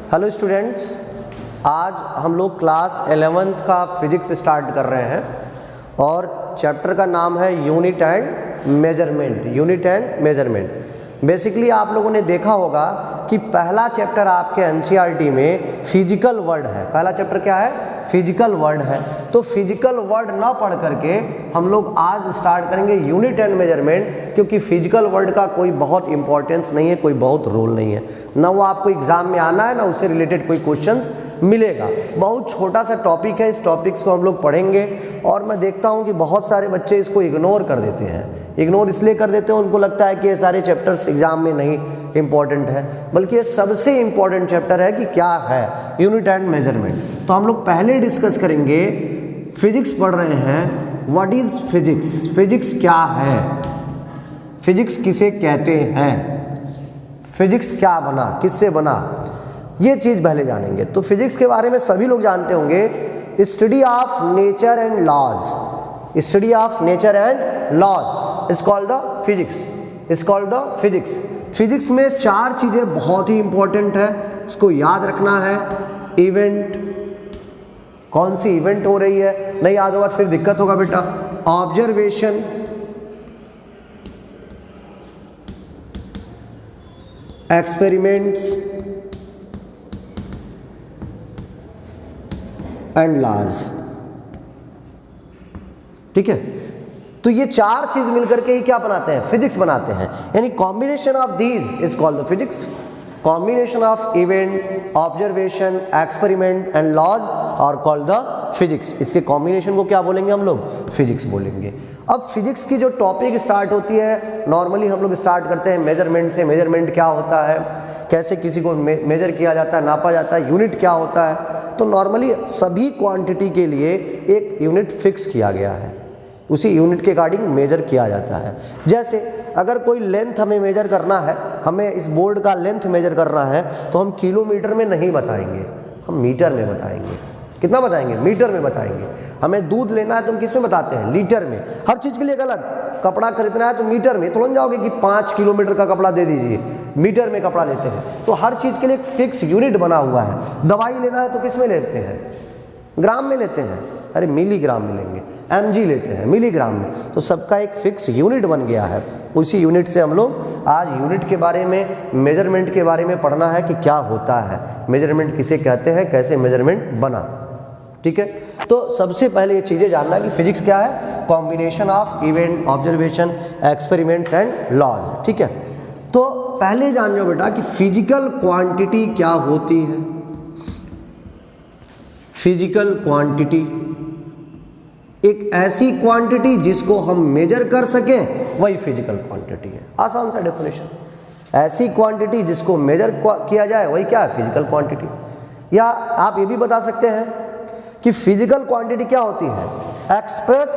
Hello students, आज हम लोग क्लास 11th का फिजिक्स स्टार्ट कर रहे हैं और चैप्टर का नाम है यूनिट एंड मेजरमेंट। बेसिकली आप लोगों ने देखा होगा कि पहला चैप्टर आपके एनसीईआरटी में फिजिकल वर्ड है। पहला चैप्टर क्या है? फिजिकल वर्ड है। तो फिजिकल वर्ड ना पढ़ करके हम लोग आज स्टार्ट करेंगे यूनिट एंड मेजरमेंट, क्योंकि फिजिकल वर्ड का कोई बहुत इंपॉर्टेंस नहीं है, कोई बहुत रोल नहीं है, ना वो आपको एग्जाम में आना है, ना उससे रिलेटेड कोई क्वेश्चंस मिलेगा। बहुत छोटा सा टॉपिक है, इस टॉपिक्स को हम लोग पढ़ेंगे और मैं देखता हूँ कि बहुत सारे बच्चे इसको इग्नोर कर देते हैं। इग्नोर इसलिए कर देते हैं, उनको लगता है कि ये सारे चैप्टर्स एग्जाम में नहीं इंपॉर्टेंट है, बल्कि ये सबसे इंपॉर्टेंट चैप्टर है कि क्या है यूनिट एंड मेजरमेंट। तो हम लोग पहले डिस्कस करेंगे, फिजिक्स पढ़ रहे हैं, व्हाट इज फिजिक्स, फिजिक्स क्या है, फिजिक्स किसे कहते हैं, फिजिक्स क्या बना, किससे बना, ये चीज पहले जानेंगे। तो फिजिक्स के बारे में सभी लोग जानते होंगे, study of nature and laws, study of nature and laws is called the physics, is called the physics. Physics में चार चीजें बहुत ही इंपॉर्टेंट है, इसको याद रखना है। इवेंट, कौन सी इवेंट हो रही है, नहीं याद होगा फिर दिक्कत होगा बेटा। Observation, experiments and laws. ठीक है, तो ये चार चीज मिलकर के ही क्या बनाते हैं? फिजिक्स बनाते हैं। यानी combination of these is called the physics. Combination of event, observation, experiment and laws are called the physics. इसके कॉम्बिनेशन को क्या बोलेंगे हम लोग? फिजिक्स बोलेंगे। अब फिजिक्स की जो टॉपिक स्टार्ट होती है, नॉर्मली हम लोग स्टार्ट करते हैं मेजरमेंट से। मेजरमेंट क्या होता है, कैसे किसी को मेजर किया जाता है, नापा जाता है, यूनिट क्या होता है। तो नॉर्मली सभी क्वांटिटी के लिए एक यूनिट फिक्स किया गया है, उसी यूनिट के अकॉर्डिंग मेजर किया जाता है। जैसे अगर कोई लेंथ हमें मेजर करना है, हमें इस बोर्ड का लेंथ मेजर करना है, तो हम किलोमीटर में नहीं बताएंगे, हम मीटर में बताएंगे। कितना बताएंगे? मीटर में बताएंगे। हमें दूध लेना है तो हम किस में बताते हैं? लीटर में। हर चीज़ के लिए अलग। कपड़ा खरीदना है तो मीटर में, तुरंत जाओगे कि 5 किलोमीटर का कपड़ा दे दीजिए, मीटर में कपड़ा लेते हैं। तो हर चीज़ के लिए एक फिक्स यूनिट बना हुआ है। दवाई लेना है तो किस में लेते हैं? ग्राम में लेते हैं, अरे मिलीग्राम में लेंगे। mg लेते हैं मिलीग्राम में। तो सबका एक फिक्स यूनिट बन गया है। उसी यूनिट से हम लोग आज यूनिट के बारे में, मेजरमेंट के बारे में पढ़ना है कि क्या होता है, मेजरमेंट किसे कहते हैं, कैसे मेजरमेंट बना। ठीक है, तो सबसे पहले ये चीज़ें जानना है कि फिजिक्स क्या है। Combination of event, observation, experiments and laws. ठीक है, तो पहले जान लो बेटा कि फिजिकल क्वांटिटी क्या होती है। फिजिकल क्वांटिटी एक ऐसी क्वांटिटी जिसको हम मेजर कर सकें, वही फिजिकल क्वांटिटी है। आसान सा डेफिनेशन। ऐसी क्वांटिटी जिसको मेजर किया जाए, वही क्या है? Physical quantity. या आप ये भी बता सकते हैं कि फिजिकल क्वांटिटी क्या होती है? एक्सप्रेस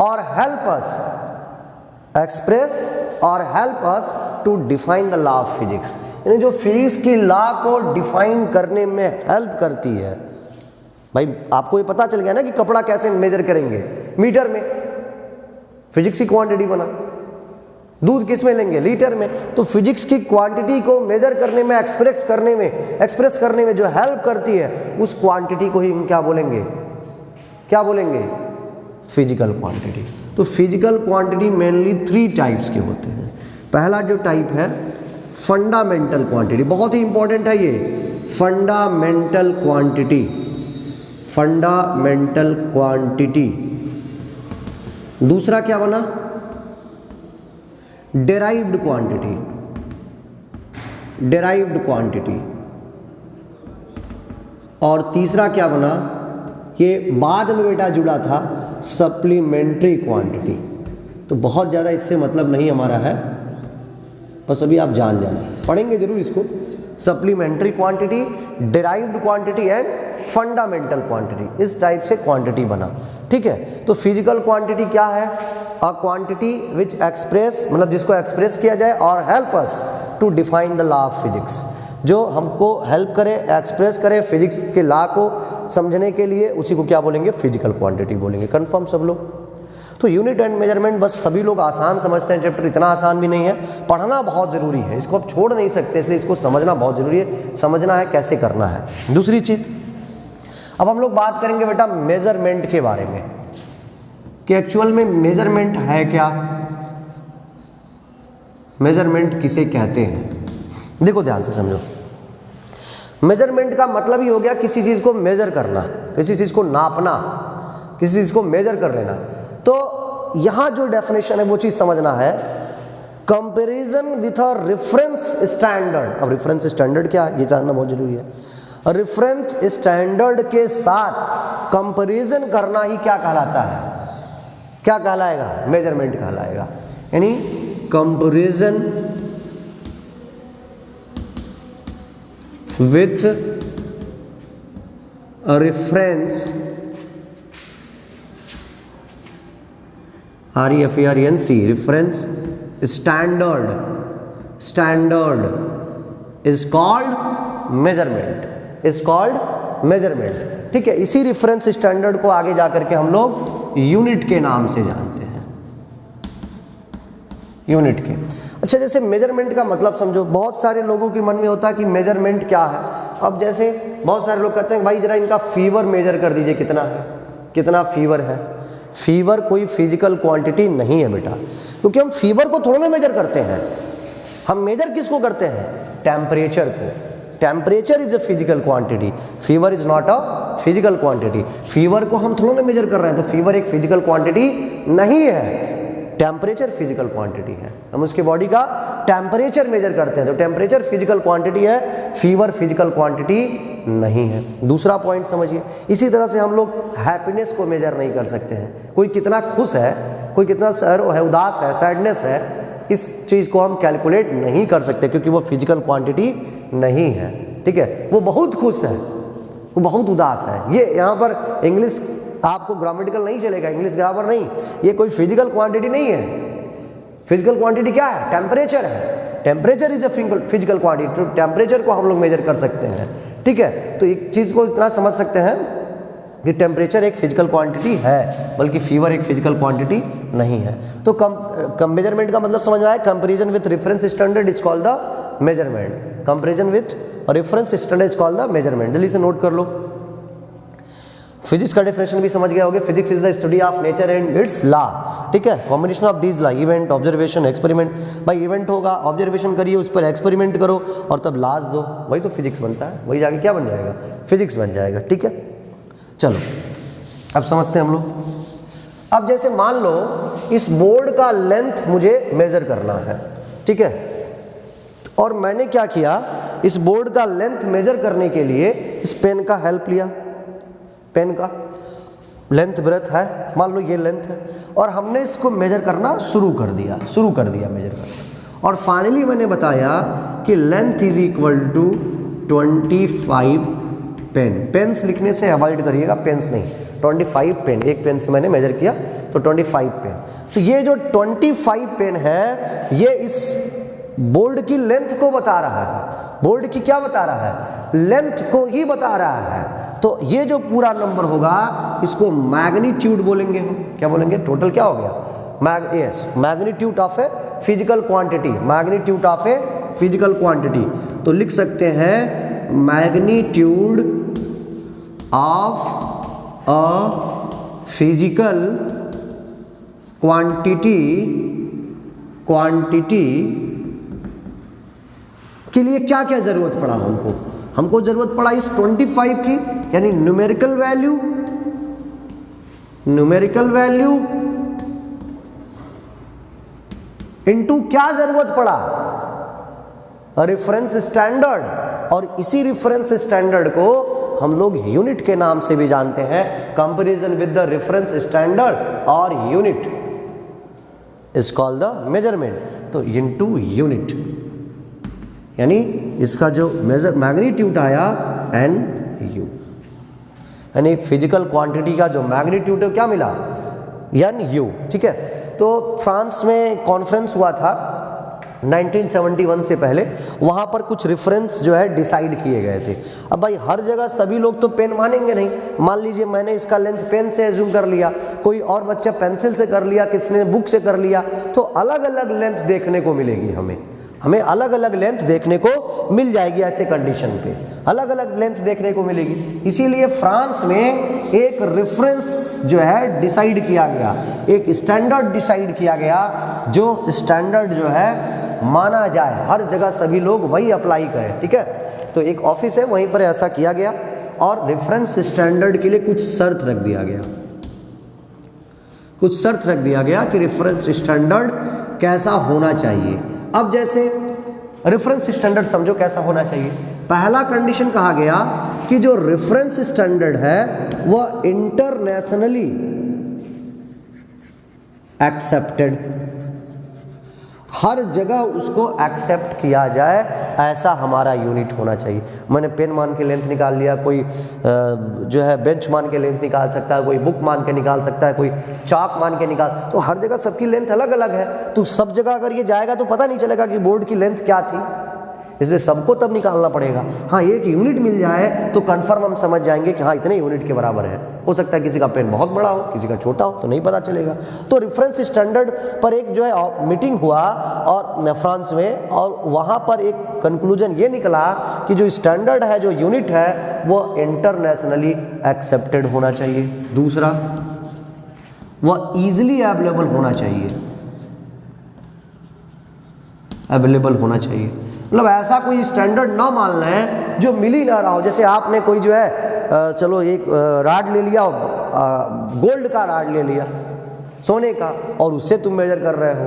और हेल्प अस, एक्सप्रेस और help us to define the law of physics. यानी जो फिजिक्स की लॉ को डिफाइन करने में हेल्प करती है। भाई आपको ये पता चल गया ना कि कपड़ा कैसे मेजर करेंगे? मीटर में, फिजिक्स की क्वांटिटी बना। दूध किस में लेंगे? लीटर में। तो फिजिक्स की क्वांटिटी को मेजर करने में, एक्सप्रेस करने में जो हेल्प करती है, उस क्वांटिटी को ही हम क्या बोलेंगे? क्या बोलेंगे? Physical quantity. तो फिजिकल क्वांटिटी मेनली 3 टाइप्स के होते हैं। पहला जो टाइप है फंडामेंटल क्वांटिटी, बहुत ही इंपॉर्टेंट है ये, फंडामेंटल क्वांटिटी। Fundamental quantity. दूसरा क्या बना? Derived quantity, derived quantity. और तीसरा क्या बना? ये बाद में बेटा जुड़ा था, सप्लीमेंट्री क्वांटिटी। तो बहुत ज़्यादा इससे मतलब नहीं हमारा है, बस अभी आप जान जाना, पढ़ेंगे जरूर इसको। Supplementary quantity, derived quantity and fundamental quantity, इस टाइप से क्वांटिटी बना। ठीक है, तो फिजिकल क्वांटिटी क्या है? अ क्वांटिटी विच एक्सप्रेस, मतलब जिसको एक्सप्रेस किया जाए, और help us to define the law of physics, जो हमको हेल्प करे, एक्सप्रेस करे फिजिक्स के लॉ को समझने के लिए, उसी को क्या बोलेंगे? फिजिकल क्वांटिटी बोलेंगे। कंफर्म सब लोग? तो यूनिट एंड मेजरमेंट बस सभी लोग आसान समझते हैं चैप्टर, इतना आसान भी नहीं है, पढ़ना बहुत ज़रूरी है, इसको आप छोड़ नहीं सकते, इसलिए इसको समझना बहुत ज़रूरी है, समझना है कैसे करना है। दूसरी चीज़, अब हम लोग बात करेंगे बेटा मेजरमेंट के बारे में कि एक्चुअल में मेजरमेंट है क्या, मेजरमेंट किसे कहते हैं। देखो ध्यान से समझो, मेजरमेंट का मतलब ही हो गया किसी चीज़ को मेजर करना, किसी चीज़ को नापना, किसी चीज़ को मेजर कर लेना। तो यहाँ जो डेफिनेशन है वो चीज़ समझना है, comparison with a reference standard. अब रेफरेंस स्टैंडर्ड क्या है ये जानना बहुत जरूरी है। रेफरेंस स्टैंडर्ड के साथ कंपैरिजन करना ही क्या कहलाता है, क्या कहलाएगा, मेजरमेंट कहलाएगा। यानी comparison with a reference REFERENC reference standard is called measurement, ठीक है। इसी रेफरेंस स्टैंडर्ड को आगे जाकर के हम लोग यूनिट के नाम से जानते हैं, यूनिट के। अच्छा, जैसे मेजरमेंट का मतलब समझो, बहुत सारे लोगों के मन में होता है कि मेजरमेंट क्या है। अब जैसे बहुत सारे लोग कहते हैं भाई जरा इनका फीवर मेजर कर दीजिए, कितना है, कितना फीवर है। फीवर कोई फिजिकल क्वांटिटी नहीं है बेटा, क्योंकि हम फीवर को थोड़ा ना मेजर करते हैं, हम मेजर किसको करते हैं, टेम्परेचर को। Temperature is a physical quantity, fever is not a physical quantity. Fever को हम थोड़ा ना मेजर कर रहे हैं, तो फीवर एक फिजिकल क्वांटिटी नहीं है, टेम्परेचर फिजिकल क्वांटिटी है। हम उसके बॉडी का टेम्परेचर मेजर करते हैं, तो टेम्परेचर फिजिकल क्वांटिटी है, फीवर फिजिकल क्वांटिटी नहीं है। दूसरा पॉइंट समझिए, इसी तरह से हम लोग हैप्पीनेस को मेजर नहीं कर सकते हैं। कोई कितना खुश है, कोई कितना है, उदास है, सैडनेस है, इस चीज़ को हम कैलकुलेट नहीं कर सकते, क्योंकि वो फिजिकल क्वांटिटी नहीं है, ठीक है। वो बहुत खुश है, वो बहुत उदास है, ये यहाँ पर इंग्लिश आपको ग्रामेटिकल नहीं चलेगा, इंग्लिश ग्रामर नहीं, ये कोई फिजिकल क्वांटिटी नहीं है। फिजिकल क्वांटिटी क्या है, टेम्परेचर है। Temperature is a physical quantity, तो टेम्परेचर को हम लोग मेजर कर सकते हैं, ठीक है। तो एक चीज़ को इतना समझ सकते हैं कि टेम्परेचर एक फिजिकल क्वांटिटी है, बल्कि फीवर एक फिजिकल क्वांटिटी नहीं है। तो मेजरमेंट का मतलब समझ में आया, comparison with reference standard is called the measurement, comparison with reference standard is called the measurement. जल्दी से नोट कर लो। फिजिक्स का डेफिनेशन भी समझ गए होगे, physics is the study of nature and it's law, ठीक है। Combination of these law, event, observation, experiment. भाई इवेंट होगा, ऑब्जर्वेशन करिए, उस पर एक्सपेरिमेंट करो और तब लॉज दो, वही तो फिजिक्स बनता है, वही जाके क्या बन जाएगा, फिजिक्स बन जाएगा, ठीक है। चलो अब समझते हैं हम लोग। अब जैसे मान लो इस बोर्ड का लेंथ मुझे मेजर करना है, ठीक है, और मैंने क्या किया, इस बोर्ड का लेंथ मेजर करने के लिए इस पेन का हेल्प लिया। पेन का लेंथ ब्रेथ है, मान लो ये लेंथ है, और हमने इसको मेजर करना शुरू कर दिया मेजर करना, और फाइनली मैंने बताया कि length is equal to 25 pen. Pens लिखने से अवॉइड करिएगा, पेन्स नहीं, 25 पेन, एक पेन से मैंने मेजर किया तो 25 पेन। तो ये जो 25 पेन है, ये इस बोर्ड की लेंथ को बता रहा है, बोर्ड की क्या बता रहा है, लेंथ को ही बता रहा है। तो ये जो पूरा नंबर होगा इसको मैग्नीट्यूड बोलेंगे हम, क्या बोलेंगे, टोटल क्या हो गया, magnitude of a physical quantity, magnitude of a physical quantity. तो लिख सकते हैं magnitude of a physical quantity के लिए क्या क्या जरूरत पड़ा हमको जरूरत पड़ा इस 25 की, यानी न्यूमेरिकल वैल्यू इनटू क्या जरूरत पड़ा, रेफरेंस स्टैंडर्ड। और इसी रेफरेंस स्टैंडर्ड को हम लोग यूनिट के नाम से भी जानते हैं, comparison with the reference standard और unit is called the measurement. तो इनटू यूनिट, यानी इसका जो मेजर मैग्नीट्यूड आया एन यू, यानी फिजिकल क्वांटिटी का जो मैग्नीट्यूड है क्या मिला, एन यू, ठीक है। तो फ्रांस में कॉन्फ्रेंस हुआ था 1971 से पहले वहाँ पर कुछ रेफरेंस जो है डिसाइड किए गए थे। अब भाई हर जगह सभी लोग तो पेन मानेंगे नहीं। मान लीजिए मैंने इसका लेंथ पेन से एज्यूम कर लिया, कोई और बच्चा पेंसिल से कर लिया, किसी ने बुक से कर लिया, तो अलग अलग लेंथ देखने को मिलेगी। हमें अलग अलग लेंथ देखने को मिल जाएगी। ऐसे कंडीशन पे अलग अलग लेंथ देखने को मिलेगी। इसीलिए फ्रांस में एक रेफरेंस जो है डिसाइड किया गया, एक स्टैंडर्ड डिसाइड किया गया, जो स्टैंडर्ड जो है माना जाए, हर जगह सभी लोग वही अप्लाई करें। ठीक है, तो एक ऑफिस है वहीं पर ऐसा किया गया और रेफरेंस स्टैंडर्ड के लिए कुछ शर्त रख दिया गया। कुछ शर्त रख दिया गया कि रेफरेंस स्टैंडर्ड कैसा होना चाहिए। अब जैसे रेफरेंस स्टैंडर्ड समझो कैसा होना चाहिए। पहला कंडीशन कहा गया कि जो रेफरेंस स्टैंडर्ड है वह इंटरनेशनली एक्सेप्टेड, हर जगह उसको एक्सेप्ट किया जाए, ऐसा हमारा यूनिट होना चाहिए। मैंने पेन मान के लेंथ निकाल लिया, कोई जो है बेंच मान के लेंथ निकाल सकता है, कोई बुक मान के निकाल सकता है, कोई चाक मान के निकाल, तो हर जगह सबकी लेंथ अलग अलग है। तो सब जगह अगर ये जाएगा तो पता नहीं चलेगा कि बोर्ड की लेंथ क्या थी, इसलिए सबको तब निकालना पड़ेगा। हाँ, एक यूनिट मिल जाए तो कंफर्म हम समझ जाएंगे कि हाँ इतने यूनिट के बराबर है। हो सकता है किसी का पेन बहुत बड़ा हो, किसी का छोटा हो, तो नहीं पता चलेगा। तो रेफरेंस स्टैंडर्ड पर एक जो है मीटिंग हुआ और फ्रांस में, और वहाँ पर एक कंक्लूजन ये निकला कि जो स्टैंडर्ड है, जो यूनिट है, वो इंटरनेशनली एक्सेप्टेड होना चाहिए। दूसरा, वह ईजिली अवेलेबल होना चाहिए, अवेलेबल होना चाहिए। मतलब ऐसा कोई स्टैंडर्ड ना मान लें जो मिल ही ना रहा हो। जैसे आपने कोई जो है चलो एक राड ले लिया, गोल्ड का राड ले लिया, सोने का, और उससे तुम मेजर कर रहे हो,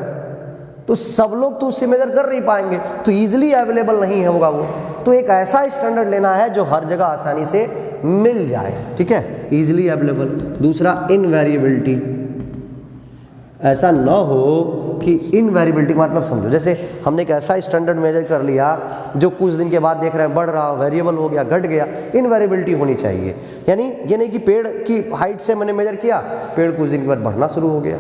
तो सब लोग तो उससे मेजर कर नहीं पाएंगे, तो ईजिली अवेलेबल नहीं होगा वो। तो एक ऐसा स्टैंडर्ड लेना है जो हर जगह आसानी से मिल जाए। ठीक है, ईजिली अवेलेबल। दूसरा, इनवेरिएबिलिटी। ऐसा ना हो कि इनवेरिएबिलिटी मतलब समझो, जैसे हमने एक ऐसा स्टैंडर्ड मेजर कर लिया जो कुछ दिन के बाद देख रहे हैं बढ़ रहा हो, वेरिएबल हो गया, घट गया। इनवेरिएबिलिटी होनी चाहिए, यानी ये नहीं कि पेड़ की हाइट से मैंने मेजर किया, पेड़ कुछ दिन के बाद बढ़ना शुरू हो गया,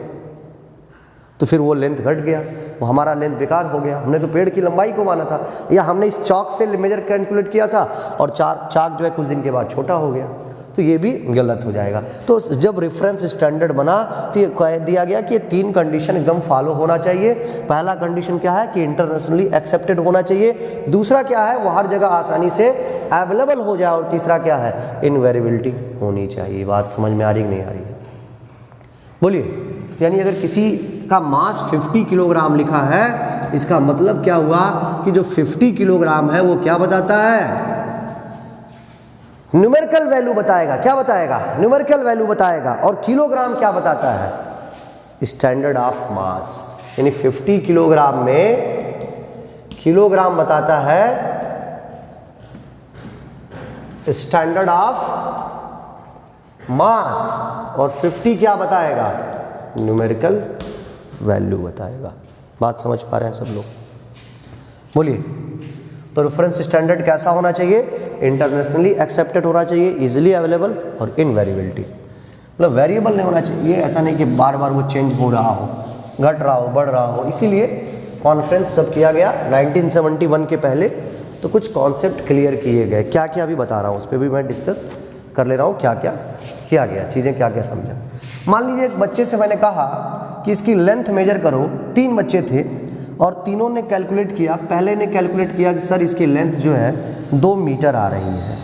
तो फिर वो लेंथ घट गया, वो हमारा लेंथ बेकार हो गया। हमने तो पेड़ की लंबाई को माना था, या हमने इस चौक से मेजर कैलकुलेट किया था और चाक जो है कुछ दिन के बाद छोटा हो गया, तो ये भी गलत हो जाएगा। तो जब रेफरेंस स्टैंडर्ड बना तो ये कह दिया गया कि ये 3 कंडीशन एकदम फॉलो होना चाहिए। पहला कंडीशन क्या है कि इंटरनेशनली एक्सेप्टेड होना चाहिए। दूसरा क्या है, वो हर जगह आसानी से अवेलेबल हो जाए। और तीसरा क्या है, इनवेरिएबिलिटी होनी चाहिए। बात समझ में आ रही नहीं आ रही है? बोलिए। यानी अगर किसी का मास 50 किलोग्राम लिखा है, इसका मतलब क्या हुआ कि जो 50 किलोग्राम है वो क्या बताता है, न्यूमेरिकल वैल्यू बताएगा। क्या बताएगा? न्यूमेरिकल वैल्यू बताएगा। और किलोग्राम क्या बताता है, स्टैंडर्ड ऑफ मास। यानी 50 किलोग्राम में किलोग्राम बताता है स्टैंडर्ड ऑफ मास, और 50 क्या बताएगा, न्यूमेरिकल वैल्यू बताएगा। बात समझ पा रहे हैं सब लोग? बोलिए। तो रेफरेंस स्टैंडर्ड कैसा होना चाहिए, इंटरनेशनली एक्सेप्टेड होना चाहिए, इजीली अवेलेबल, और इनवेरिएबिलिटी मतलब वेरिएबल नहीं होना चाहिए। ऐसा नहीं कि बार बार वो चेंज हो रहा हो, घट रहा हो, बढ़ रहा हो। इसीलिए कॉन्फ्रेंस जब किया गया 1971 के पहले, तो कुछ कॉन्सेप्ट क्लियर किए गए। क्या क्या अभी बता रहा हूँ, उस पर भी मैं डिस्कस कर ले रहा हूँ, क्या क्या किया गया, चीज़ें क्या क्या समझा। मान लीजिए एक बच्चे से मैंने कहा कि इसकी लेंथ मेजर करो। 3 बच्चे थे और तीनों ने कैलकुलेट किया। पहले ने कैलकुलेट किया कि सर इसकी लेंथ जो है 2 मीटर आ रही है।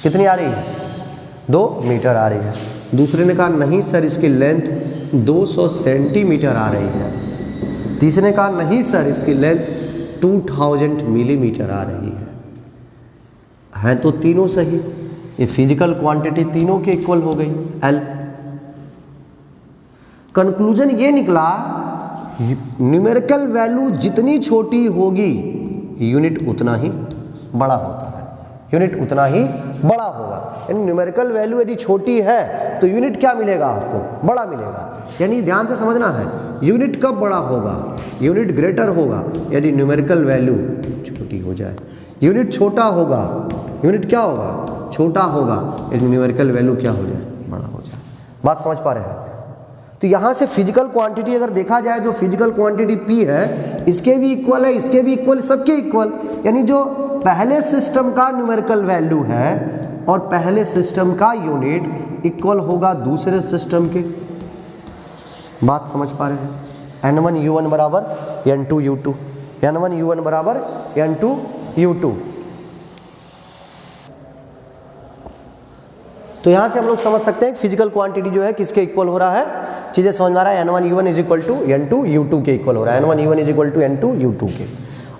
कितनी आ रही है? 2 मीटर आ रही है। दूसरे ने कहा नहीं सर इसकी लेंथ 200 सेंटीमीटर आ रही है। तीसरे ने कहा नहीं सर इसकी लेंथ 2000 मिलीमीटर आ रही है तो तीनों सही। ये फिजिकल क्वांटिटी तीनों के इक्वल हो गई, एल। कंक्लूजन ये निकला, न्यूमेरिकल वैल्यू जितनी छोटी होगी यूनिट उतना ही बड़ा होता है, यूनिट उतना ही बड़ा होगा। यानी न्यूमेरिकल वैल्यू यदि छोटी है तो यूनिट क्या मिलेगा आपको? बड़ा मिलेगा। यानी ध्यान से समझना है, यूनिट कब बड़ा होगा? यूनिट ग्रेटर होगा यदि न्यूमेरिकल वैल्यू छोटी हो जाए। यूनिट छोटा होगा, यूनिट क्या होगा? छोटा होगा यदि न्यूमेरिकल वैल्यू क्या हो जाए? बड़ा हो जाए। बात समझ पा रहे हैं? तो यहाँ से फिजिकल क्वांटिटी अगर देखा जाए, जो फिजिकल क्वांटिटी P है इसके भी इक्वल है, इसके भी इक्वल, सबके इक्वल, यानी जो पहले सिस्टम का न्यूमेरिकल वैल्यू है और पहले सिस्टम का यूनिट इक्वल होगा दूसरे सिस्टम के। बात समझ पा रहे हैं? N1U1 बराबर N2U2, N1U1 बराबर N2U2। तो यहां से हम लोग समझ सकते हैं फिजिकल क्वांटिटी जो है किसके इक्वल हो रहा है, चीजें समझ में आ रहा है। N1U1 is equal to N2U2 के इक्वल हो रहा है, N1U1 is equal to N2U2 के।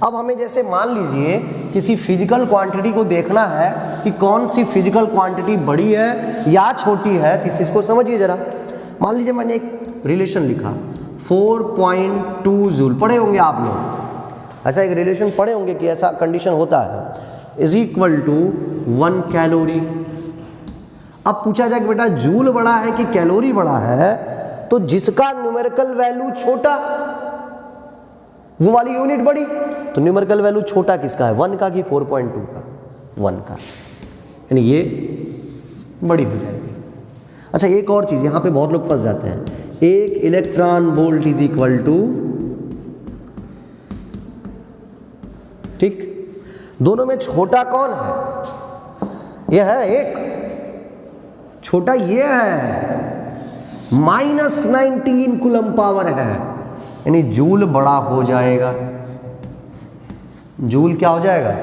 अब हमें जैसे मान लीजिए किसी फिजिकल क्वांटिटी को देखना है कि कौन सी फिजिकल क्वांटिटी बड़ी है या छोटी है, तो इस चीज को समझिए जरा। मान लीजिए मैंने एक रिलेशन लिखा 4.2 जूल, पढ़े होंगे आप लोग, ऐसा एक रिलेशन पढ़े होंगे कि ऐसा कंडीशन होता है, इज इक्वल टू 1 कैलोरी। अब पूछा जाए कि बेटा जूल बड़ा है कि कैलोरी बड़ा है, तो जिसका न्यूमेरिकल वैल्यू छोटा वो वाली यूनिट बड़ी, तो न्यूमेरिकल वैल्यू छोटा किसका है, 1 का कि 4.2 का, 1 का, यानी ये बड़ी हो जाएगी। अच्छा एक और चीज, यहां पे बहुत लोग फंस जाते हैं, एक electron volt is equal to, ठीक, दोनों में छोटा कौन है, यह है एक, छोटा ये है, -19 कूलम पावर है, यानी जूल बड़ा हो जाएगा, जूल क्या हो जाएगा,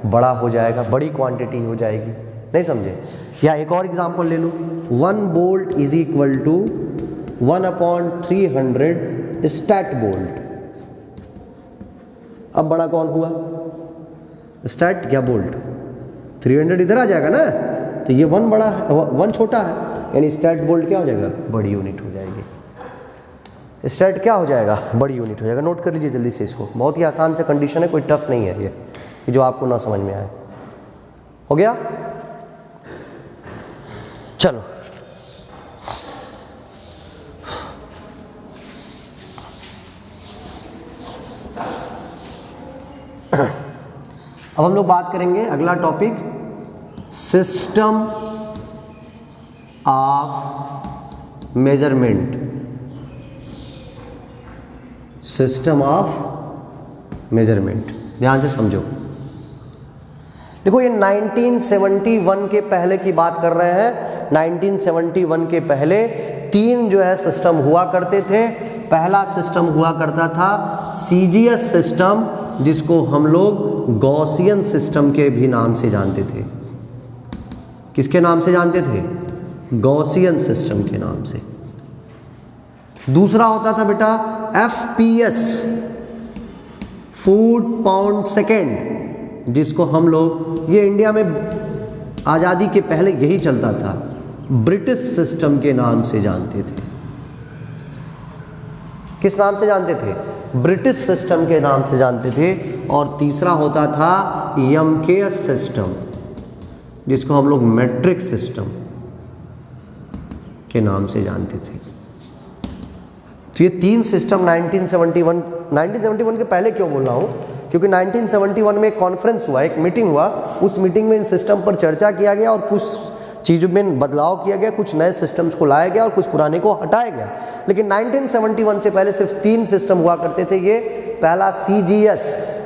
बड़ा हो जाएगा, बड़ी क्वांटिटी हो जाएगी। नहीं समझे? या एक और एग्जांपल ले लो, 1 volt is equal to 1/300 stat volt. अब बड़ा कौन हुआ, स्टैट या वोल्ट, 300 इधर आ जाएगा ना, तो ये 1 बड़ा है, 1 छोटा है, यानी स्टैट वोल्ट क्या हो जाएगा, बड़ी यूनिट हो जाएगी। स्टैट क्या हो जाएगा, बड़ी यूनिट हो जाएगा। नोट कर लीजिए जल्दी से इसको, बहुत ही आसान से कंडीशन है, कोई टफ नहीं है ये जो आपको ना समझ में आए। हो गया? चलो अब हम लोग बात करेंगे अगला topic, system of measurement. System of measurement, ध्यान से समझो। देखो ये 1971 के पहले की बात कर रहे हैं। 1971 के पहले 3 जो है सिस्टम हुआ करते थे। पहला सिस्टम हुआ करता था सीजीएस सिस्टम, जिसको हम लोग गॉसियन सिस्टम के भी नाम से जानते थे। किसके नाम से जानते थे, गॉसियन सिस्टम के नाम से। दूसरा होता था बेटा एफपीएस, फूट पाउंड सेकेंड, जिसको हम लोग, ये इंडिया में आज़ादी के पहले यही चलता था, ब्रिटिश सिस्टम के नाम से जानते थे। किस नाम से जानते थे, ब्रिटिश सिस्टम के नाम से जानते थे। और तीसरा होता था यमकेएस सिस्टम, जिसको हम लोग मैट्रिक सिस्टम के नाम से जानते थे। तो ये 3 सिस्टम 1971 के पहले क्यों बोल रहा हूँ, क्योंकि 1971 में एक कॉन्फ्रेंस हुआ, एक मीटिंग हुआ, उस मीटिंग में इन सिस्टम पर चर्चा किया गया और कुछ चीज़ों में बदलाव किया गया, कुछ नए सिस्टम्स को लाया गया और कुछ पुराने को हटाया गया। लेकिन 1971 से पहले सिर्फ 3 सिस्टम हुआ करते थे। ये पहला CGS,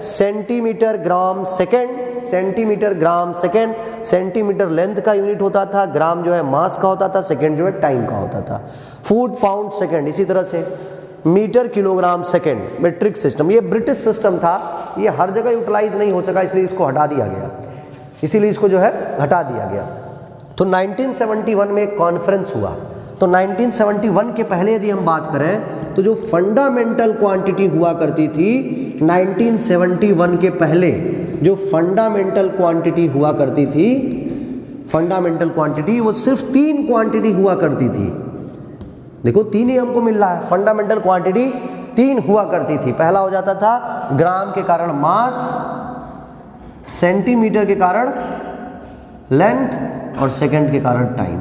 centimetre gram second, centimetre gram second, centimetre length का यूनिट होता था, ग्राम जो है मास का होता था, सेकेंड जो है टाइम का होता था, फुट पाउंड सेकेंड, इसी तरह से metre kilogram second, metric system. ये ब्रिटिश सिस्टम था, ये हर जगह यूटिलाइज नहीं हो सका, इसलिए इसको हटा दिया गया, इसीलिए इसको जो है हटा दिया गया। तो 1971 में एक कॉन्फ्रेंस हुआ। तो 1971 के पहले यदि हम बात करें तो जो फंडामेंटल क्वांटिटी हुआ करती थी 1971 के पहले, जो फंडामेंटल क्वांटिटी हुआ करती थी, फंडामेंटल क्वांटिटी वो सिर्फ 3 क्वांटिटी हुआ करती थी। देखो 3 ही हमको मिल रहा है, फंडामेंटल क्वांटिटी 3 हुआ करती थी। पहला हो जाता था ग्राम के कारण मास, सेंटीमीटर के कारण लेंथ और सेकंड के कारण टाइम।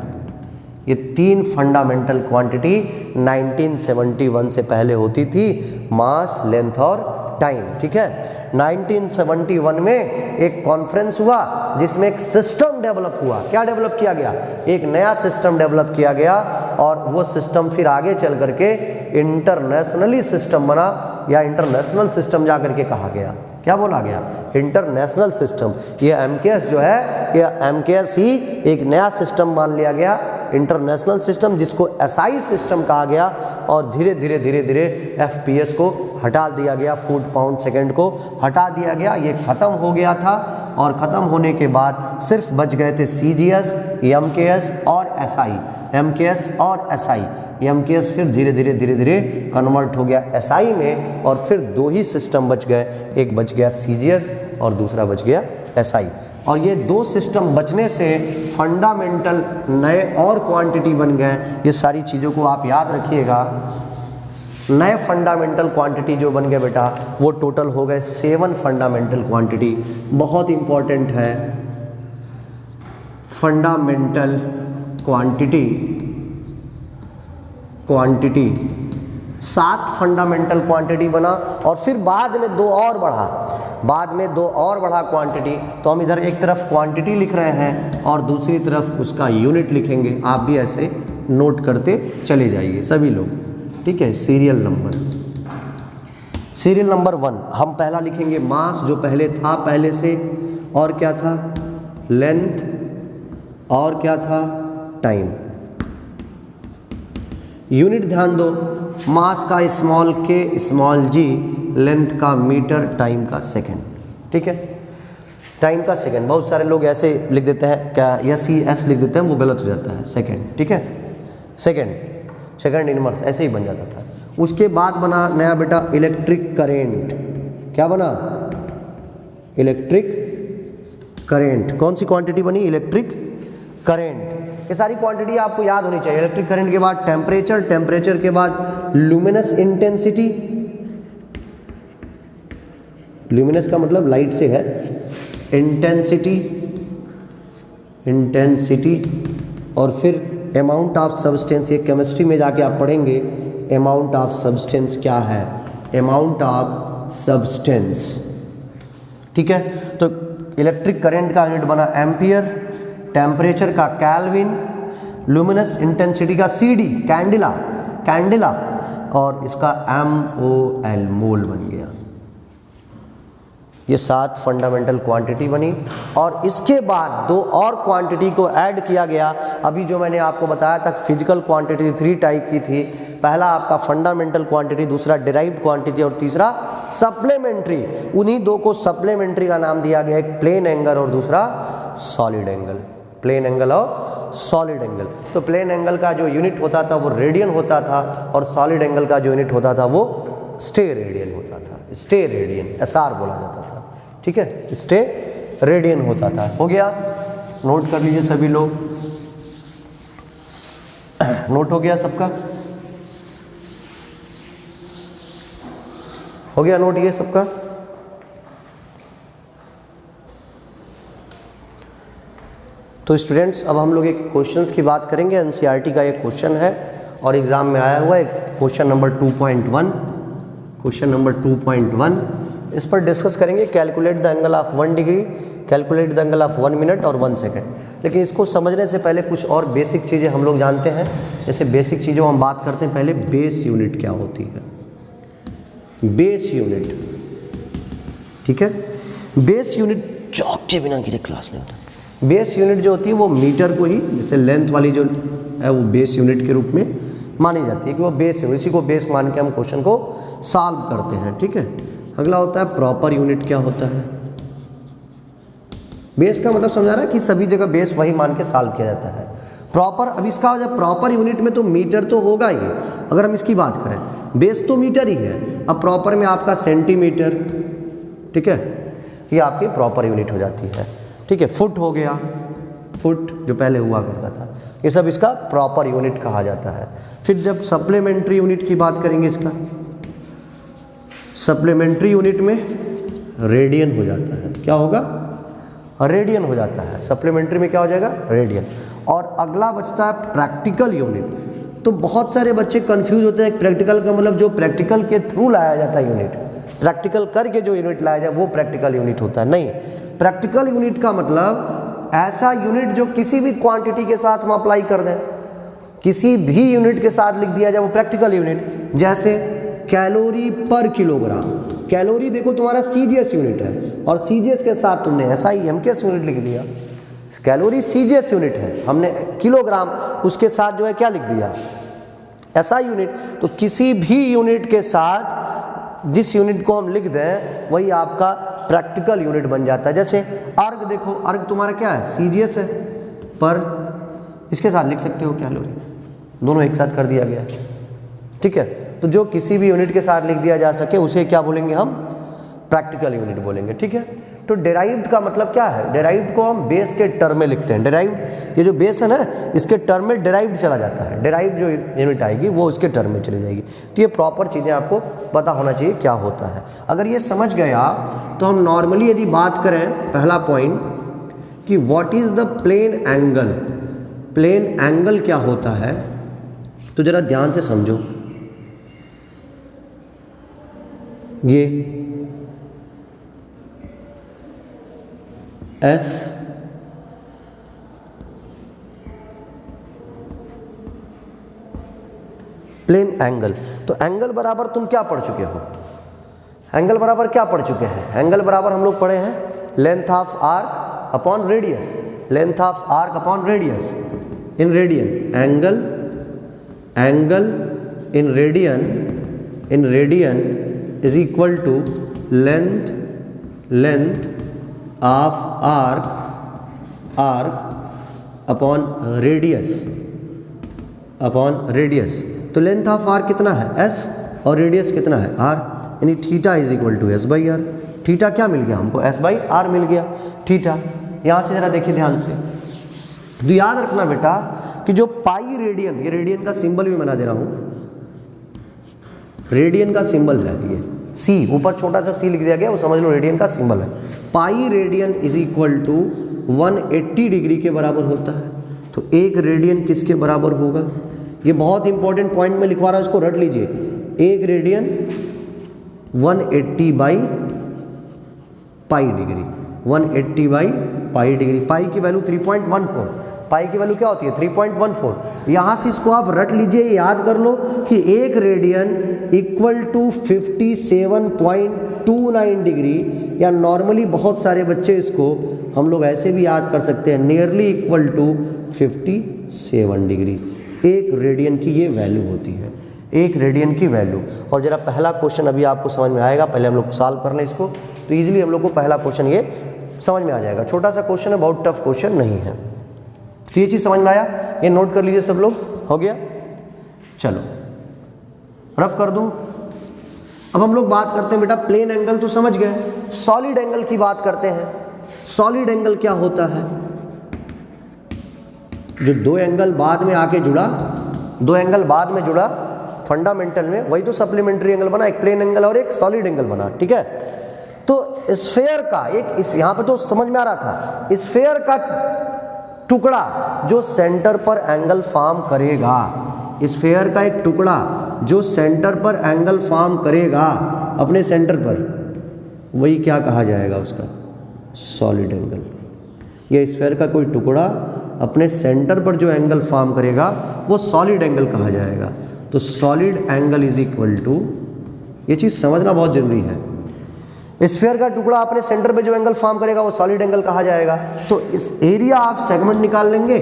ये 3 फंडामेंटल क्वांटिटी 1971 से पहले होती थी, मास, लेंथ और टाइम। ठीक है, 1971 में एक कॉन्फ्रेंस हुआ जिसमें एक सिस्टम डेवलप हुआ। क्या डेवलप किया गया, एक नया सिस्टम डेवलप किया गया और वो सिस्टम फिर आगे चल करके इंटरनेशनली सिस्टम बना, या इंटरनेशनल सिस्टम जा करके कहा गया। क्या बोला गया? International system. ये MKS जो है, ये MKS ही एक नया सिस्टम मान लिया गया, इंटरनेशनल सिस्टम, जिसको SI सिस्टम कहा गया। और धीरे धीरे धीरे धीरे FPS को हटा दिया गया, फुट पाउंड सेकेंड को हटा दिया गया। ये ख़त्म हो गया था, और ख़त्म होने के बाद सिर्फ बच गए थे CGS, MKS और SI। MKS और SI, MKS फिर धीरे धीरे धीरे धीरे कन्वर्ट हो गया SI में, और फिर दो ही सिस्टम बच गए, एक बच गया CGS और दूसरा बच गया SI। और ये दो सिस्टम बचने से फंडामेंटल नए और क्वांटिटी बन गए। ये सारी चीज़ों को आप याद रखिएगा। नए फंडामेंटल क्वांटिटी जो बन गए बेटा, वो टोटल हो गए 7 फंडामेंटल क्वांटिटी। बहुत इंपॉर्टेंट है, फंडामेंटल क्वांटिटी 7 फंडामेंटल क्वांटिटी बना, और फिर बाद में दो और बढ़ा क्वांटिटी। तो हम इधर एक तरफ क्वांटिटी लिख रहे हैं और दूसरी तरफ उसका यूनिट लिखेंगे। आप भी ऐसे नोट करते चले जाइए सभी लोग, ठीक है। सीरियल नंबर 1 हम पहला लिखेंगे मास, जो पहले था पहले से, और क्या था? लेंथ, और क्या था? टाइम। यूनिट ध्यान दो, मास का small k small g, length का मीटर, टाइम का सेकंड, ठीक है। टाइम का सेकंड, बहुत सारे लोग ऐसे लिख देते हैं, क्या SES लिख देते हैं, वो गलत हो जाता है, सेकंड, ठीक है। सेकंड इनवर्स ऐसे ही बन जाता था। उसके बाद बना नया बेटा इलेक्ट्रिक करेंट। क्या बना? Electric current. कौन सी क्वांटिटी बनी? Electric current. ये सारी क्वांटिटी आपको याद होनी चाहिए। इलेक्ट्रिक करंट के बाद टेम्परेचर, टेम्परेचर के बाद लुमिनस इंटेंसिटी, लुमिनस का मतलब लाइट से है, इंटेंसिटी, और फिर अमाउंट ऑफ सब्सटेंस। ये केमिस्ट्री में जाके आप पढ़ेंगे, अमाउंट ऑफ सब्सटेंस क्या है, अमाउंट ऑफ सब्सटेंस, ठीक है। तो इलेक्ट्रिक करंट का यूनिट बना एम्पियर, टेम्परेचर का केल्विन, लुमिनस इंटेंसिटी का CD कैंडिला, और इसका MOL मोल बन गया। ये 7 फंडामेंटल क्वांटिटी बनी, और इसके बाद दो और क्वांटिटी को ऐड किया गया। अभी जो मैंने आपको बताया था, फिजिकल क्वांटिटी 3 टाइप की थी। पहला आपका फंडामेंटल क्वांटिटी, दूसरा डिराइव्ड क्वांटिटी, और तीसरा सप्लीमेंट्री। उन्हीं दो को सप्लीमेंट्री का नाम दिया गया, एक प्लेन एंगल और दूसरा सॉलिड एंगल। प्लेन एंगल और सॉलिड एंगल। तो प्लेन एंगल का जो यूनिट होता था वो रेडियन होता था, और सॉलिड एंगल का जो यूनिट होता था वो स्टे रेडियन होता था। स्टे रेडियन, SR बोला जाता था, ठीक है। स्टे रेडियन होता था। हो गया? नोट कर लीजिए सभी लोग। नोट हो गया सबका? हो गया नोट ये सबका? तो स्टूडेंट्स, अब हम लोग एक क्वेश्चंस की बात करेंगे। NCERT का एक क्वेश्चन है और एग्जाम में आया हुआ है, क्वेश्चन नंबर 2.1। क्वेश्चन नंबर 2.1 इस पर डिस्कस करेंगे। Calculate the angle of 1 degree, calculate the angle of 1 minute और 1 सेकेंड। लेकिन इसको समझने से पहले कुछ और बेसिक चीज़ें हम लोग जानते हैं। जैसे बेसिक चीज़ों हम बात करते हैं, पहले बेस यूनिट क्या होती है। बेस यूनिट, ठीक है। बेस यूनिट चौक के बिना की क्लास नहीं होता। बेस यूनिट जो होती है वो मीटर को ही, जैसे लेंथ वाली जो है वो बेस यूनिट के रूप में मानी जाती है कि वो बेस है, इसी को बेस मान के हम क्वेश्चन को सॉल्व करते हैं, ठीक है। अगला होता है प्रॉपर यूनिट। क्या होता है बेस का मतलब? समझा रहा है कि सभी जगह बेस वही मान के सॉल्व किया जाता है। प्रॉपर, अब इसका जब प्रॉपर यूनिट में तो मीटर तो होगा ही। अगर हम इसकी बात करें, बेस तो मीटर ही है, अब प्रॉपर में आपका सेंटीमीटर, ठीक है, ये आपकी प्रॉपर यूनिट हो जाती है, ठीक है। फुट हो गया, फुट जो पहले हुआ करता था, ये सब इसका प्रॉपर यूनिट कहा जाता है। फिर जब सप्लीमेंट्री यूनिट की बात करेंगे, इसका सप्लीमेंट्री यूनिट में रेडियन हो जाता है। क्या होगा? रेडियन हो जाता है। सप्लीमेंट्री में क्या हो जाएगा? रेडियन। और अगला बचता है प्रैक्टिकल यूनिट। तो बहुत सारे बच्चे कंफ्यूज होते हैं, प्रैक्टिकल का मतलब जो प्रैक्टिकल के थ्रू लाया जाता है यूनिट, प्रैक्टिकल करके जो यूनिट लाया जाए वो प्रैक्टिकल यूनिट होता है। नहीं, प्रैक्टिकल यूनिट का मतलब ऐसा यूनिट जो किसी भी क्वांटिटी के साथ हम अप्लाई कर दें, किसी भी यूनिट के साथ लिख दिया जाए, वो प्रैक्टिकल यूनिट, जैसे कैलोरी पर किलोग्राम। कैलोरी देखो तुम्हारा सीजीएस यूनिट है, और सीजीएस के साथ तुमने एसआई एमकेएस यूनिट लिख दिया। कैलोरी सीजीएस यूनिट है, हमने किलोग्राम उसके साथ जो है क्या लिख दिया, एसआई यूनिट। तो किसी भी यूनिट के साथ जिस यूनिट को हम लिख दें वही आपका प्रैक्टिकल यूनिट बन जाता है। जैसे अर्ग देखो, अर्ग तुम्हारा क्या है, सीजीएस है, पर इसके साथ लिख सकते हो कैलोरी, दोनों एक साथ कर दिया गया है, ठीक है। तो जो किसी भी यूनिट के साथ लिख दिया जा सके उसे क्या बोलेंगे हम, प्रैक्टिकल यूनिट बोलेंगे, ठीक है। तो डेराइव्ड का मतलब क्या है, डेराइव्ड को हम बेस के टर्म में लिखते हैं। डेराइव्ड, ये जो बेस है ना, इसके टर्म में डेराइव्ड चला जाता है, डेराइव्ड जो यूनिट आएगी वो इसके टर्म में चली जाएगी। तो ये प्रॉपर चीज़ें आपको पता होना चाहिए क्या होता है। अगर ये समझ गए आप, तो हम नॉर्मली यदि बात करें, पहला पॉइंट कि what is the plane angle, plane angle क्या होता है, तो जरा ध्यान से समझो। ये एस प्लेन एंगल, तो एंगल बराबर तुम क्या पढ़ चुके हो, एंगल बराबर क्या पढ़ चुके हैं, एंगल बराबर हम लोग पढ़े हैं length of arc upon radius, length of arc upon radius in radian, angle in radian is equal to length of arc upon radius. तो लेंथ ऑफ आर्क कितना है, एस, और रेडियस कितना है, आर, यानी theta is equal to S by R. Theta क्या मिल गया हमको, एस बाई आर मिल गया, थीटा। यहाँ से जरा देखिए ध्यान से, तो याद रखना बेटा कि जो पाई रेडियन, ये रेडियन का सिंबल भी बना दे रहा हूँ, रेडियन का सिंबल है ये सी, ऊपर छोटा सा सी लिख दिया गया, वो समझ लो रेडियन का सिंबल है। Pi radian is equal to 180 degree के बराबर होता है। तो एक रेडियन किसके बराबर होगा, ये बहुत इंपॉर्टेंट पॉइंट में लिखवा रहा हूँ, इसको रट लीजिए। एक radian 180 by pi degree, 180 by pi degree. Pi की वैल्यू 3.14, पाई की वैल्यू क्या होती है 3.14। यहाँ से इसको आप रट लीजिए, याद कर लो कि एक रेडियन इक्वल टू 57.29 डिग्री, या नॉर्मली बहुत सारे बच्चे इसको हम लोग ऐसे भी याद कर सकते हैं, नियरली इक्वल टू 57 डिग्री। एक रेडियन की ये वैल्यू होती है, एक रेडियन की वैल्यू। और जरा पहला क्वेश्चन अभी आपको समझ में आएगा, पहले हम लोग सॉल्व कर लें इसको, तो ईजिली हम लोग को पहला क्वेश्चन ये समझ में आ जाएगा। छोटा सा क्वेश्चन है, बहुत टफ क्वेश्चन नहीं है। तो ये चीज़ समझ में आया, ये नोट कर लीजिए सब लोग, हो गया। चलो रफ कर दूं। अब हम लोग बात करते हैं बेटा, प्लेन एंगल तो समझ गए, सॉलिड एंगल की बात करते हैं। सॉलिड एंगल क्या होता है, जो दो एंगल बाद में आके जुड़ा, दो एंगल बाद में जुड़ा फंडामेंटल में, वही तो सप्लीमेंट्री एंगल बना, एक प्लेन एंगल और एक सॉलिड एंगल बना, ठीक है। तो स्फेयर का एक, इस यहाँ पे तो समझ में आ रहा था, स्फेयर का टुकड़ा जो सेंटर पर एंगल फॉर्म करेगा, स्फेयर का एक टुकड़ा जो सेंटर पर एंगल फॉर्म करेगा अपने सेंटर पर, वही क्या कहा जाएगा उसका, सॉलिड एंगल। ये स्फेयर का कोई टुकड़ा अपने सेंटर पर जो एंगल फॉर्म करेगा वो सॉलिड एंगल कहा जाएगा। तो solid angle is equal to, ये चीज़ समझना बहुत जरूरी है, स्फीयर का टुकड़ा अपने सेंटर पे जो एंगल फॉर्म करेगा वो सॉलिड एंगल कहा जाएगा। तो इस एरिया ऑफ सेगमेंट निकाल लेंगे,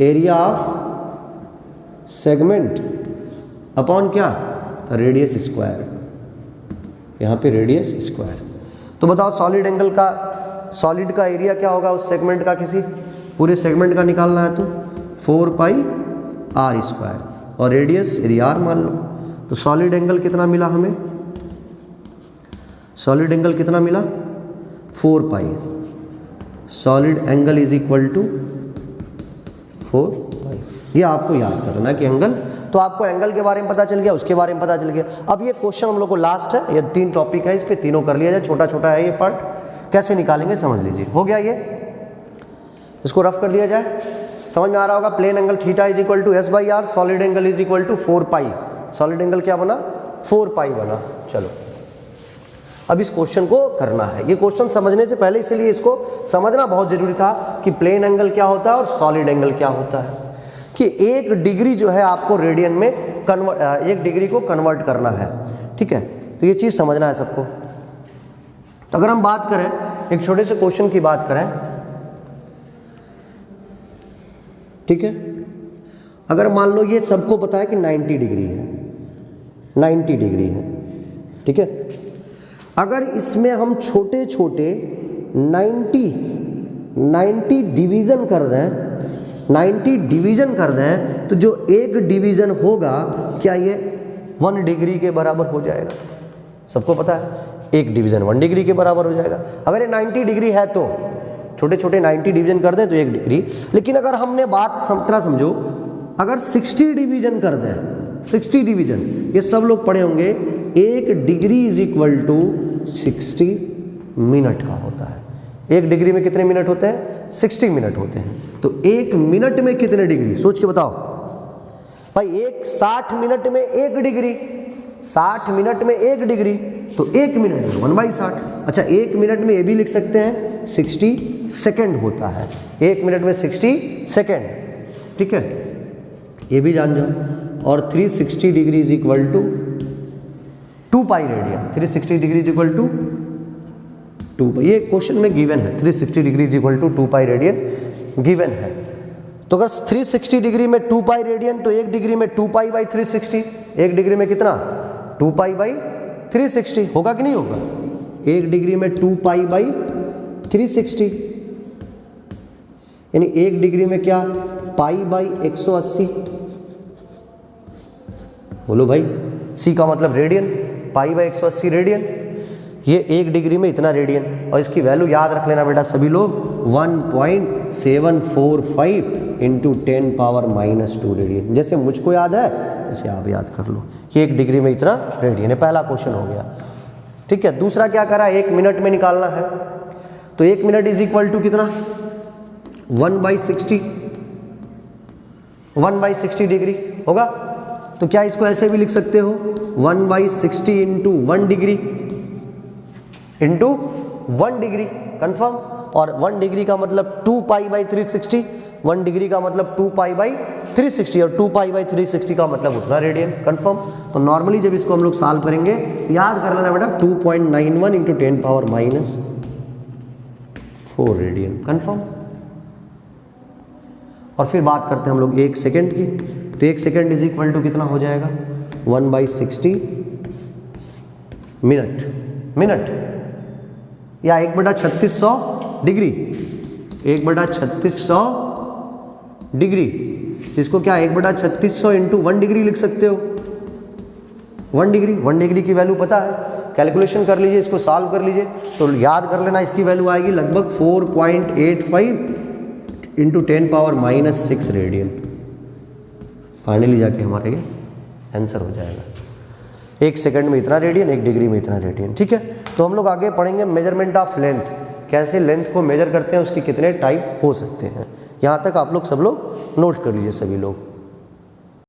एरिया ऑफ सेगमेंट अपॉन क्या, रेडियस स्क्वायर, यहाँ पे रेडियस स्क्वायर। तो बताओ सॉलिड एंगल का, सॉलिड का एरिया क्या होगा उस सेगमेंट का, किसी पूरे सेगमेंट का निकालना है तो 4 पाई आर स्क्वायर, और रेडियस यदि आर मान लो। तो सॉलिड एंगल कितना मिला हमें, सॉलिड एंगल कितना मिला 4 pi. Solid angle is equal to 4 pi. ये आपको याद करना है कि एंगल, तो आपको एंगल के बारे में पता चल गया, उसके बारे में पता चल गया। अब ये क्वेश्चन हम लोग को लास्ट है, ये 3 टॉपिक है, इस पे तीनों कर लिया जाए, छोटा छोटा है ये पार्ट, कैसे निकालेंगे समझ लीजिए। हो गया ये, इसको रफ कर दिया जाए, समझ में आ रहा होगा। Plane angle theta is equal to S by R, solid angle is equal to 4 pi. Solid angle क्या बना 4 पाई बना। चलो अब इस क्वेश्चन को करना है। ये क्वेश्चन समझने से पहले इसलिए इसको समझना बहुत जरूरी था कि प्लेन एंगल क्या होता है और सॉलिड एंगल क्या होता है। कि 1 डिग्री जो है आपको रेडियन में कन्वर्ट, 1 डिग्री को कन्वर्ट करना है, ठीक है। तो ये चीज़ समझना है सबको। तो अगर हम बात करें, एक छोटे से क्वेश्चन की बात करें, ठीक है, अगर मान लो ये सबको पता है कि 90 डिग्री है, 90 डिग्री है, ठीक है। अगर इसमें हम छोटे छोटे 90 डिवीज़न कर दें, 90 डिवीज़न कर दें, तो जो एक डिवीज़न होगा क्या ये 1 डिग्री के बराबर हो जाएगा? सबको पता है एक डिवीज़न 1 डिग्री के बराबर हो जाएगा। अगर ये 90 डिग्री है तो छोटे छोटे 90 डिवीज़न कर दें तो 1 डिग्री। लेकिन अगर हमने बात तरह समझो, अगर 60 डिवीज़न कर दें, 60 डिवीज़न, ये सब लोग पढ़े होंगे, 1 degree is equal to 60 minute का होता है। 1 डिग्री में कितने मिनट होते हैं? 60 मिनट होते हैं। तो 1 मिनट में कितने डिग्री, सोच के बताओ भाई। 60 मिनट में 1 डिग्री, 60 मिनट में 1 डिग्री, तो 1 मिनट में 1/60। अच्छा, 1 मिनट में ये भी लिख सकते हैं 60 सेकेंड होता है, 1 मिनट में 60 सेकेंड, ठीक है, ये भी जान जाओ। और 360 degree is equal to 2 pi radian, 360 degree is equal to 2 pi, ये क्वेश्चन में गिवन है, 360 degree is equal to 2 pi radian given है। तो अगर 360 डिग्री में 2 पाई रेडियन, तो 1 डिग्री में 2 पाई बाई 360, 1 डिग्री में कितना 2 पाई बाई 360 होगा कि नहीं होगा? 1 डिग्री में 2 पाई बाई 360, यानी 1 डिग्री में क्या पाई बाई 180। बोलो भाई, सी का मतलब रेडियन, पाई बाई 180 रेडियन, ये 1 डिग्री में इतना रेडियन। और इसकी वैल्यू याद रख लेना बेटा सभी लोग, 1.745 इंटू 10 पावर -2 रेडियन। जैसे मुझको याद है इसे आप याद कर लो, ये 1 डिग्री में इतना रेडियन है। पहला क्वेश्चन हो गया, ठीक है। दूसरा क्या करा, 1 मिनट में निकालना है, तो 1 मिनट इज इक्वल टू कितना 1/60, 1/60 डिग्री होगा। तो क्या इसको ऐसे भी लिख सकते हो 1/60 into 1 degree into 1 degree, confirm. और 1 डिग्री का मतलब 2 पाई बाई 360, 1 डिग्री का मतलब 2 पाई बाई 360, और 2 पाई बाई 360 का मतलब उतना रेडियन, कंफर्म। तो नॉर्मली जब इसको हम लोग सॉल्व करेंगे, याद कर लेना बेटा 2.91 इंटू 10 पावर -4 रेडियन, कंफर्म। और फिर बात करते हैं हम लोग 1 सेकेंड की, तो 1 सेकेंड इज इक्वल टू कितना हो जाएगा 1/60 मिनट, या 1/3600 डिग्री, 1/3600 डिग्री, इसको क्या 1/3600 इंटू 1 डिग्री लिख सकते हो। 1 डिग्री की वैल्यू पता है, कैलकुलेशन कर लीजिए, इसको सॉल्व कर लीजिए, तो याद कर लेना इसकी वैल्यू आएगी लगभग 4.85 इंटू 10 पावर -6 रेडियन। फाइनली जाके हमारे ये आंसर हो जाएगा। 1 सेकंड में इतना रेडियन, 1 डिग्री में इतना रेडियन, ठीक है। तो हम लोग आगे पढ़ेंगे मेजरमेंट ऑफ लेंथ, कैसे लेंथ को मेजर करते हैं, उसकी कितने टाइप हो सकते हैं। यहाँ तक आप लोग सब लोग नोट कर लीजिए सभी लोग।